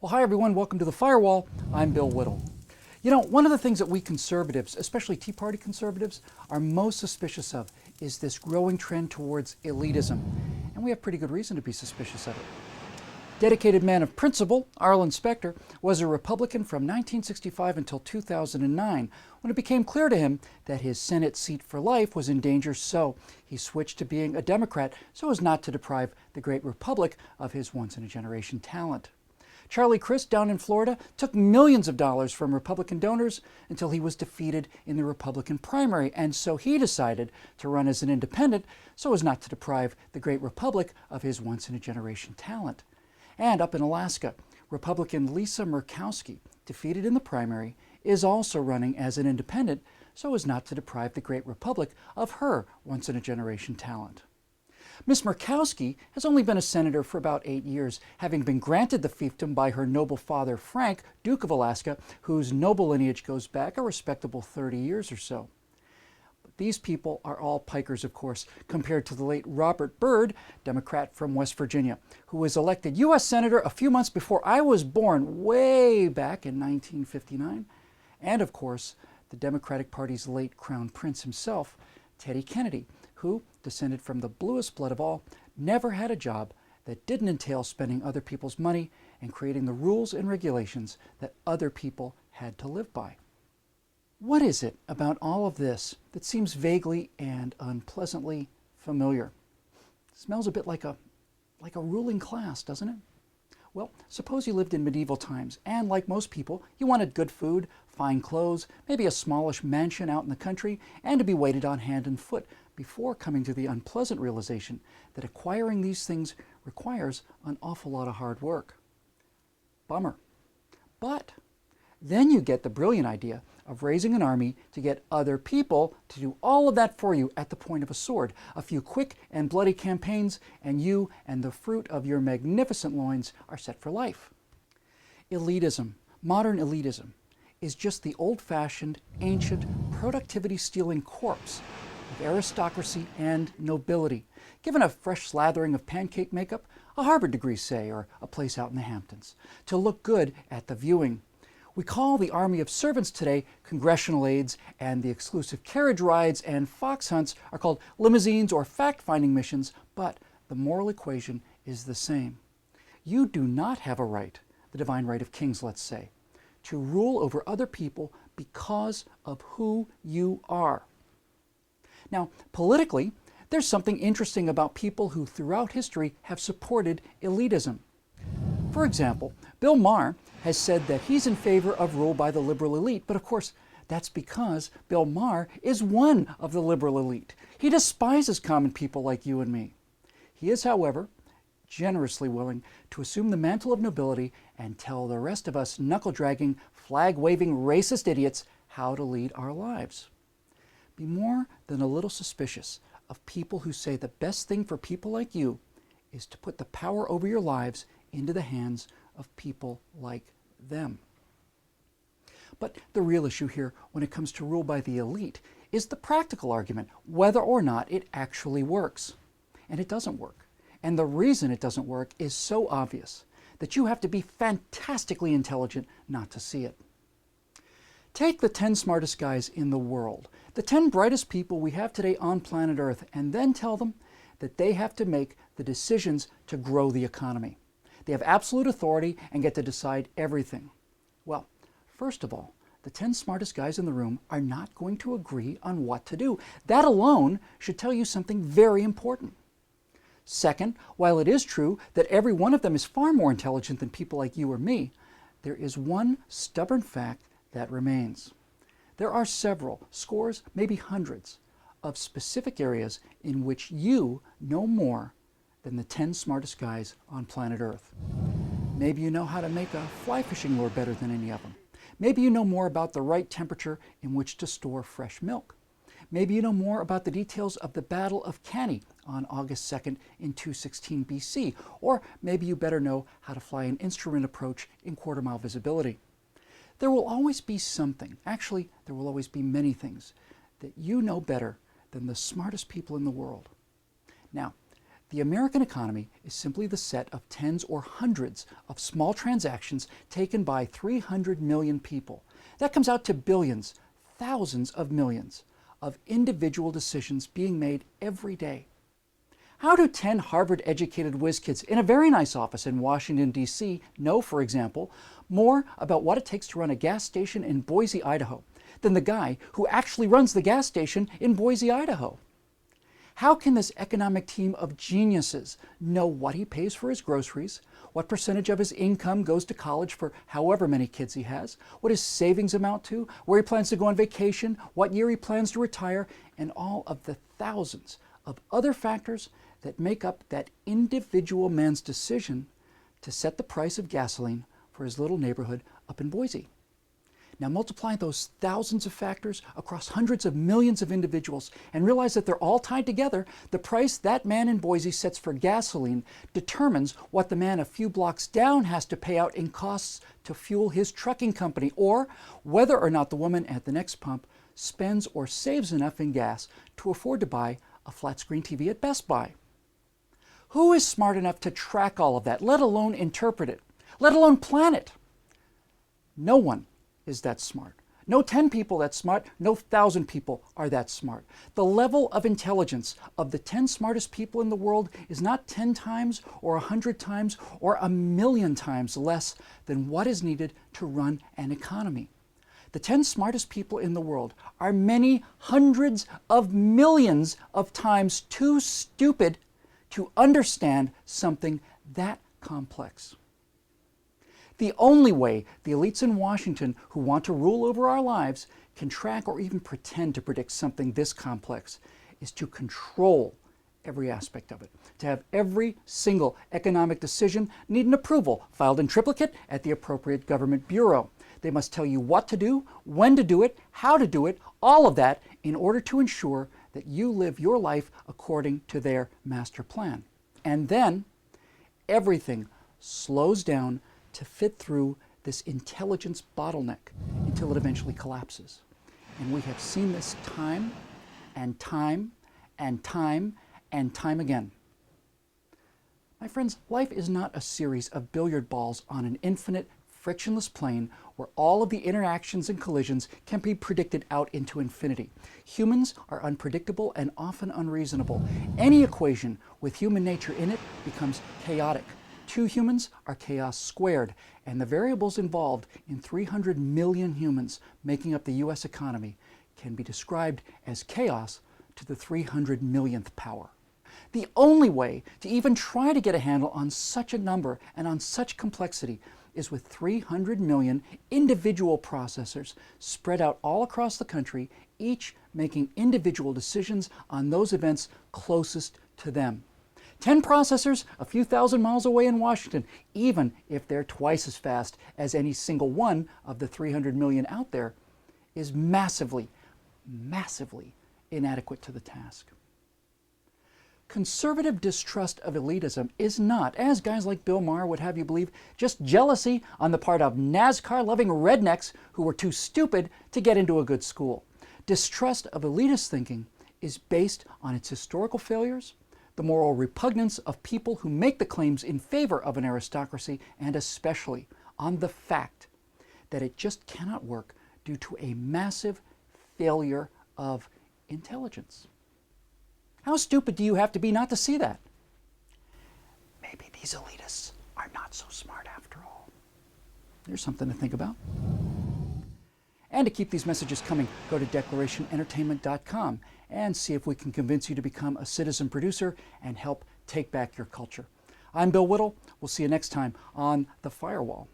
Well, hi everyone, welcome to The Firewall. I'm Bill Whittle. You know, one of the things that we conservatives, especially Tea Party conservatives, are most suspicious of is this growing trend towards elitism. And we have pretty good reason to be suspicious of it. Dedicated man of principle, Arlen Specter, was a Republican from 1965 until 2009, when it became clear to him that his Senate seat for life was in danger, so he switched to being a Democrat so as not to deprive the great republic of his once-in-a-generation talent. Charlie Crist down in Florida took millions of dollars from Republican donors until he was defeated in the Republican primary, and so he decided to run as an independent so as not to deprive the great republic of his once-in-a-generation talent. And up in Alaska, Republican Lisa Murkowski, defeated in the primary, is also running as an independent so as not to deprive the great republic of her once-in-a-generation talent. Miss Murkowski has only been a senator for about 8 years, having been granted the fiefdom by her noble father Frank, Duke of Alaska, whose noble lineage goes back a respectable 30 years or so. But these people are all pikers, of course, compared to the late Robert Byrd, Democrat from West Virginia, who was elected U.S. Senator a few months before I was born, way back in 1959. And, of course, the Democratic Party's late Crown Prince himself, Teddy Kennedy, who, descended from the bluest blood of all, never had a job that didn't entail spending other people's money and creating the rules and regulations that other people had to live by. What is it about all of this that seems vaguely and unpleasantly familiar? It smells a bit like a ruling class, doesn't it? Well, suppose you lived in medieval times, and like most people, you wanted good food, fine clothes, maybe a smallish mansion out in the country, and to be waited on hand and foot before coming to the unpleasant realization that acquiring these things requires an awful lot of hard work. Bummer. But then you get the brilliant idea of raising an army to get other people to do all of that for you at the point of a sword. A few quick and bloody campaigns, and you and the fruit of your magnificent loins are set for life. Elitism, modern elitism, is just the old-fashioned, ancient, productivity-stealing corpse of aristocracy and nobility, given a fresh slathering of pancake makeup, a Harvard degree, say, or a place out in the Hamptons, to look good at the viewing. We call the army of servants today congressional aides, and the exclusive carriage rides and fox hunts are called limousines or fact-finding missions, but the moral equation is the same. You do not have a right, the divine right of kings, let's say, to rule over other people because of who you are. Now, politically, there's something interesting about people who throughout history have supported elitism. For example, Bill Maher has said that he's in favor of rule by the liberal elite, but of course, that's because Bill Maher is one of the liberal elite. He despises common people like you and me. He is, however, generously willing to assume the mantle of nobility and tell the rest of us knuckle-dragging, flag-waving, racist idiots how to lead our lives. Be more than a little suspicious of people who say the best thing for people like you is to put the power over your lives into the hands of people like them. But the real issue here when it comes to rule by the elite is the practical argument, whether or not it actually works. And it doesn't work. And the reason it doesn't work is so obvious that you have to be fantastically intelligent not to see it. Take the 10 smartest guys in the world, the 10 brightest people we have today on planet Earth, and then tell them that they have to make the decisions to grow the economy. They have absolute authority and get to decide everything. Well, first of all, the 10 smartest guys in the room are not going to agree on what to do. That alone should tell you something very important. Second, while it is true that every one of them is far more intelligent than people like you or me, there is one stubborn fact that remains. There are several, scores, maybe hundreds, of specific areas in which you know more than the 10 smartest guys on planet Earth. Maybe you know how to make a fly fishing lure better than any of them. Maybe you know more about the right temperature in which to store fresh milk. Maybe you know more about the details of the Battle of Cannae on August 2nd in 216 BC. Or maybe you better know how to fly an instrument approach in quarter-mile visibility. There will always be something, actually there will always be many things, that you know better than the smartest people in the world. Now, The American economy is simply the set of tens or hundreds of small transactions taken by 300 million people. That comes out to billions, thousands of millions of individual decisions being made every day. How do 10 Harvard-educated whiz kids in a very nice office in Washington, D.C. know, for example, more about what it takes to run a gas station in Boise, Idaho, than the guy who actually runs the gas station in Boise, Idaho? How can this economic team of geniuses know what he pays for his groceries, what percentage of his income goes to college for however many kids he has, what his savings amount to, where he plans to go on vacation, what year he plans to retire, and all of the thousands of other factors that make up that individual man's decision to set the price of gasoline for his little neighborhood up in Boise? Now multiply those thousands of factors across hundreds of millions of individuals and realize that they're all tied together. The price that man in Boise sets for gasoline determines what the man a few blocks down has to pay out in costs to fuel his trucking company, or whether or not the woman at the next pump spends or saves enough in gas to afford to buy a flat-screen TV at Best Buy. Who is smart enough to track all of that, let alone interpret it, let alone plan it? No one is that smart. No 10 people that smart, no 1,000 people are that smart. The level of intelligence of the 10 smartest people in the world is not 10 times or 100 times or 1,000,000 times less than what is needed to run an economy. The 10 smartest people in the world are many hundreds of millions of times too stupid to understand something that complex. The only way the elites in Washington who want to rule over our lives can track or even pretend to predict something this complex is to control every aspect of it, to have every single economic decision need an approval filed in triplicate at the appropriate government bureau. They must tell you what to do, when to do it, how to do it, all of that in order to ensure that you live your life according to their master plan. And then everything slows down to fit through this intelligence bottleneck until it eventually collapses. And we have seen this time and time and time and time again. My friends, life is not a series of billiard balls on an infinite, frictionless plane where all of the interactions and collisions can be predicted out into infinity. Humans are unpredictable and often unreasonable. Any equation with human nature in it becomes chaotic. Two humans are chaos squared, and the variables involved in 300 million humans making up the U.S. economy can be described as chaos to the 300 millionth power. The only way to even try to get a handle on such a number and on such complexity is with 300 million individual processors spread out all across the country, each making individual decisions on those events closest to them. 10 processors a few thousand miles away in Washington, even if they're twice as fast as any single one of the 300 million out there, is massively, massively inadequate to the task. Conservative distrust of elitism is not, as guys like Bill Maher would have you believe, just jealousy on the part of NASCAR-loving rednecks who were too stupid to get into a good school. Distrust of elitist thinking is based on its historical failures, the moral repugnance of people who make the claims in favor of an aristocracy, and especially on the fact that it just cannot work due to a massive failure of intelligence. How stupid do you have to be not to see that? Maybe these elitists are not so smart after all. There's something to think about. And to keep these messages coming, go to declarationentertainment.com and see if we can convince you to become a citizen producer and help take back your culture. I'm Bill Whittle. We'll see you next time on The Firewall.